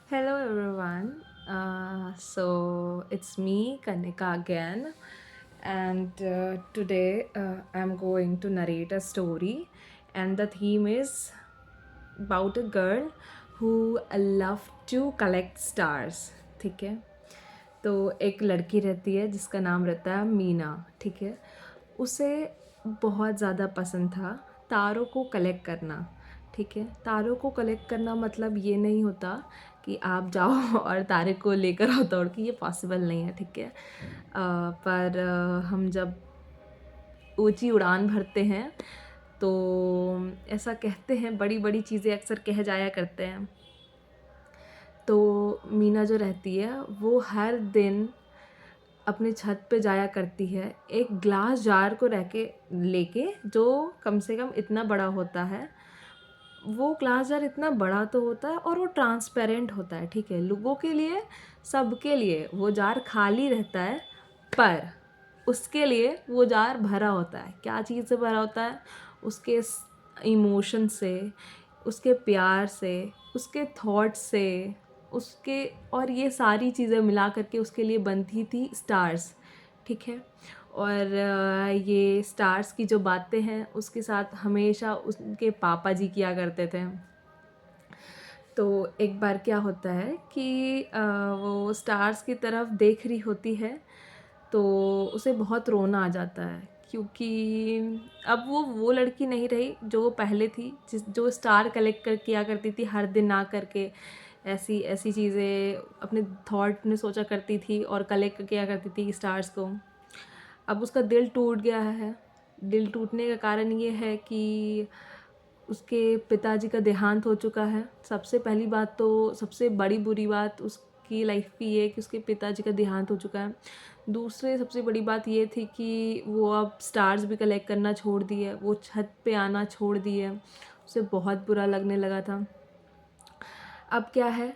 Hello everyone. So it's me, Kanika again, and today I'm going to narrate a story, and the theme is about a girl who loved to collect stars. ठीक है, तो एक लड़की रहती है जिसका नाम रहता है मीना। ठीक है, उसे बहुत ज़्यादा पसंद था तारों को कलेक्ट करना। ठीक है, तारों को कलेक्ट करना मतलब ये नहीं होता कि आप जाओ और तारे को लेकर आओ दौड़ के, ये पॉसिबल नहीं है। ठीक है, पर हम जब ऊंची उड़ान भरते हैं तो ऐसा कहते हैं, बड़ी बड़ी चीज़ें अक्सर कह जाया करते हैं। तो मीना जो रहती है वो हर दिन अपने छत पे जाया करती है, एक ग्लास जार को रह के लेके, जो कम से कम इतना बड़ा होता है। वो ग्लास जार इतना बड़ा तो होता है और वो ट्रांसपेरेंट होता है। ठीक है, लोगों के लिए, सबके लिए वो जार खाली रहता है, पर उसके लिए वो जार भरा होता है। क्या चीज़ से भरा होता है? उसके इमोशन से, उसके प्यार से, उसके थॉट्स से, उसके, और ये सारी चीज़ें मिला करके उसके लिए बनती थी स्टार्स। ठीक है, और ये स्टार्स की जो बातें हैं उसके साथ हमेशा उसके पापा जी किया करते थे। तो एक बार क्या होता है कि वो स्टार्स की तरफ देख रही होती है, तो उसे बहुत रोना आ जाता है, क्योंकि अब वो लड़की नहीं रही जो वो पहले थी, जो स्टार कलेक्ट कर किया करती थी हर दिन आ करके। ऐसी ऐसी चीज़ें अपने थॉट में सोचा करती थी और कलेक्ट किया करती थी स्टार्स को। अब उसका दिल टूट गया है। दिल टूटने का कारण ये है कि उसके पिताजी का देहांत हो चुका है। सबसे पहली बात, तो सबसे बड़ी बुरी बात उसकी लाइफ की ये है कि उसके पिताजी का देहांत हो चुका है। दूसरे सबसे बड़ी बात ये थी कि वो अब स्टार्स भी कलेक्ट करना छोड़ दी है, वो छत पे आना छोड़ दी है। उसे बहुत बुरा लगने लगा था। अब क्या है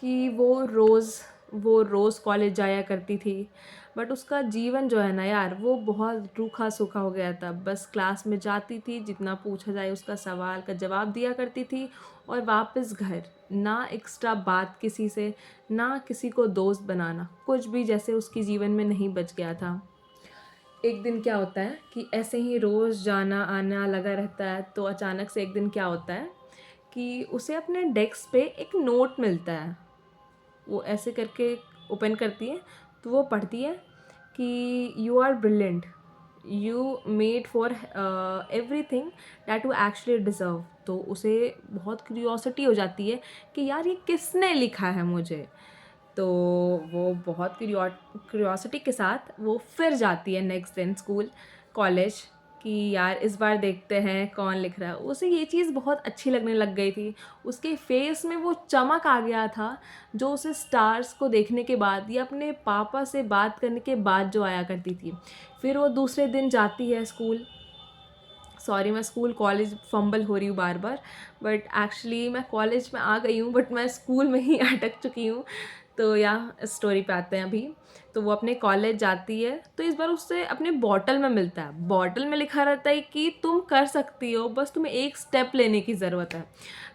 कि वो रोज़ कॉलेज जाया करती थी, बट उसका जीवन जो है ना यार, वो बहुत रूखा सूखा हो गया था। बस क्लास में जाती थी, जितना पूछा जाए उसका सवाल का जवाब दिया करती थी, और वापस घर। ना एक्स्ट्रा बात किसी से, ना किसी को दोस्त बनाना, कुछ भी जैसे उसके जीवन में नहीं बच गया था। एक दिन क्या होता है कि ऐसे ही रोज़ जाना आना लगा रहता है, तो अचानक से एक दिन क्या होता है कि उसे अपने डेस्क पे एक नोट मिलता है। वो ऐसे करके ओपन करती है, तो वो पढ़ती है कि you are brilliant, you made for everything that you actually deserve. तो उसे बहुत क्यूरियोसिटी हो जाती है कि यार ये किसने लिखा है मुझे। तो वो बहुत क्यूरियोसिटी के साथ वो फिर जाती है नेक्स्ट दिन स्कूल, कॉलेज, कि यार इस बार देखते हैं कौन लिख रहा है। उसे ये चीज़ बहुत अच्छी लगने लग गई थी। उसके फेस में वो चमक आ गया था, जो उसे स्टार्स को देखने के बाद या अपने पापा से बात करने के बाद जो आया करती थी। फिर वो दूसरे दिन जाती है स्कूल। सॉरी, मैं स्कूल कॉलेज फंबल हो रही हूँ बार बार, बट एक्चुअली मैं कॉलेज में आ गई हूँ, बट मैं स्कूल में ही अटक चुकी हूँ। तो या स्टोरी पे आते हैं अभी। तो वो अपने कॉलेज जाती है, तो इस बार उससे अपने बॉटल में मिलता है। बॉटल में लिखा रहता है कि तुम कर सकती हो, बस तुम्हें एक स्टेप लेने की ज़रूरत है।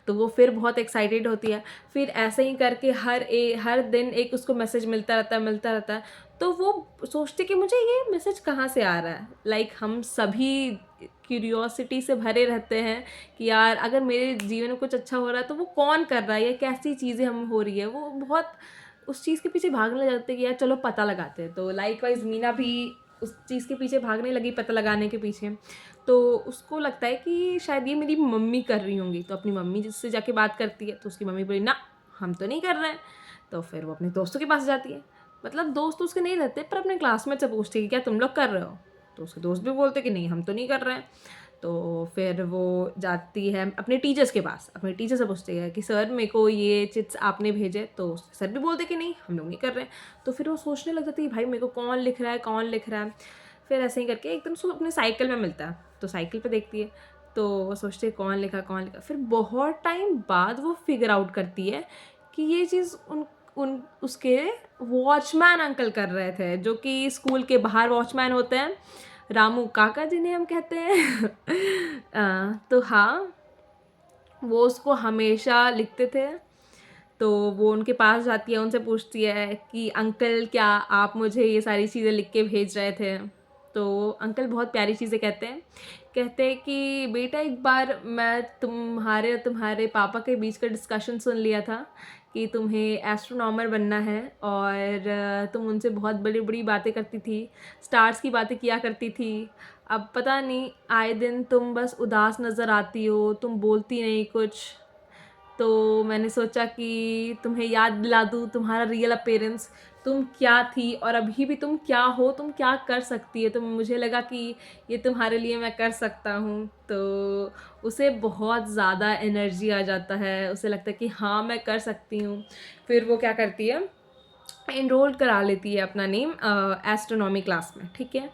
तो वो फिर बहुत एक्साइटेड होती है। फिर ऐसे ही करके हर दिन एक उसको मैसेज मिलता रहता है। तो वो सोचती कि मुझे ये मैसेज कहाँ से आ रहा है। लाइक हम सभी क्यूरियोसिटी से भरे रहते हैं कि यार अगर मेरे जीवन में कुछ अच्छा हो रहा है तो वो कौन कर रहा है, या कैसी चीज़ें हम हो रही है। वो बहुत उस चीज़ के पीछे भागने लग जाते हैं कि यार चलो पता लगाते हैं। तो लाइक वाइज मीना भी उस चीज़ के पीछे भागने लगी, पता लगाने के पीछे। तो उसको लगता है कि शायद ये मेरी मम्मी कर रही होंगी, तो अपनी मम्मी जिससे जाके बात करती है, तो उसकी मम्मी बोली ना, हम तो नहीं कर रहे हैं। तो फिर वो अपने दोस्तों के पास जाती है। मतलब दोस्त उसके नहीं रहते, पर अपने क्लासमेट से पूछती है कि क्या तुम लोग कर रहे हो। तो उसके दोस्त भी बोलते कि नहीं, हम तो नहीं कर रहे हैं। तो फिर वो जाती है अपने टीचर्स के पास, अपने टीचर से पूछती है कि सर मेरे को ये चिट्स आपने भेजे। तो सर भी बोलते कि नहीं, हम लोग नहीं कर रहे हैं। तो फिर वो सोचने लग जाती है भाई मेरे को कौन लिख रहा है, कौन लिख रहा है। फिर ऐसे ही करके एकदम से अपने साइकिल में मिलता है, तो साइकिल पे देखती है। तो वो सोचती है कौन लिखा कौन लिखा। फिर बहुत टाइम बाद वो फिगर आउट करती है कि ये चीज़ उन उन उसके वॉचमैन अंकल कर रहे थे, जो कि स्कूल के बाहर वॉचमैन होते हैं, रामू काका जिन्हें हम कहते हैं। तो हाँ, वो उसको हमेशा लिखते थे तो वो उनके पास जाती है, उनसे पूछती है कि अंकल क्या आप मुझे ये सारी चीज़ें लिख के भेज रहे थे? तो अंकल बहुत प्यारी चीज़ें कहते हैं कि बेटा एक बार मैं तुम्हारे और तुम्हारे पापा के बीच का डिस्कशन सुन लिया था कि तुम्हें एस्ट्रोनॉमर बनना है, और तुम उनसे बहुत बड़ी बड़ी बातें करती थी, स्टार्स की बातें किया करती थी। अब पता नहीं आए दिन तुम बस उदास नज़र आती हो, तुम बोलती नहीं कुछ। तो मैंने सोचा कि तुम्हें याद दिला दूँ तुम्हारा रियल अपीयरेंस, तुम क्या थी और अभी भी तुम क्या हो, तुम क्या कर सकती है। तो मुझे लगा कि ये तुम्हारे लिए मैं कर सकता हूँ। तो उसे बहुत ज़्यादा एनर्जी आ जाता है, उसे लगता है कि हाँ मैं कर सकती हूँ। फिर वो क्या करती है, एनरोल करा लेती है अपना नेम एस्ट्रोनॉमी क्लास में, ठीक है।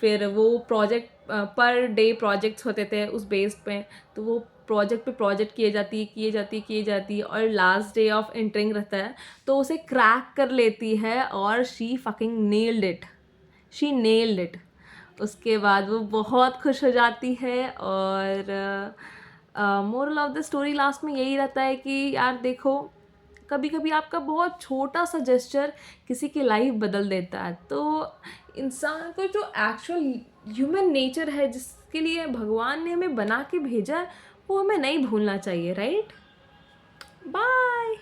फिर वो प्रोजेक्ट पर डे प्रोजेक्ट्स होते थे उस बेस्ड पे, तो वो प्रोजेक्ट पे प्रोजेक्ट किए जाती है और लास्ट डे ऑफ एंटरिंग रहता है तो उसे क्रैक कर लेती है और शी नेल्ड इट। उसके बाद वो बहुत खुश हो जाती है, और moral of the story last में यही रहता है कि यार देखो, कभी कभी आपका बहुत छोटा सा जेस्चर किसी की लाइफ बदल देता है। तो इंसान को जो एक्चुअल ह्यूमन नेचर है जिसके लिए भगवान ने हमें बना के भेजा है, वो हमें नहीं भूलना चाहिए, राइट। बाय।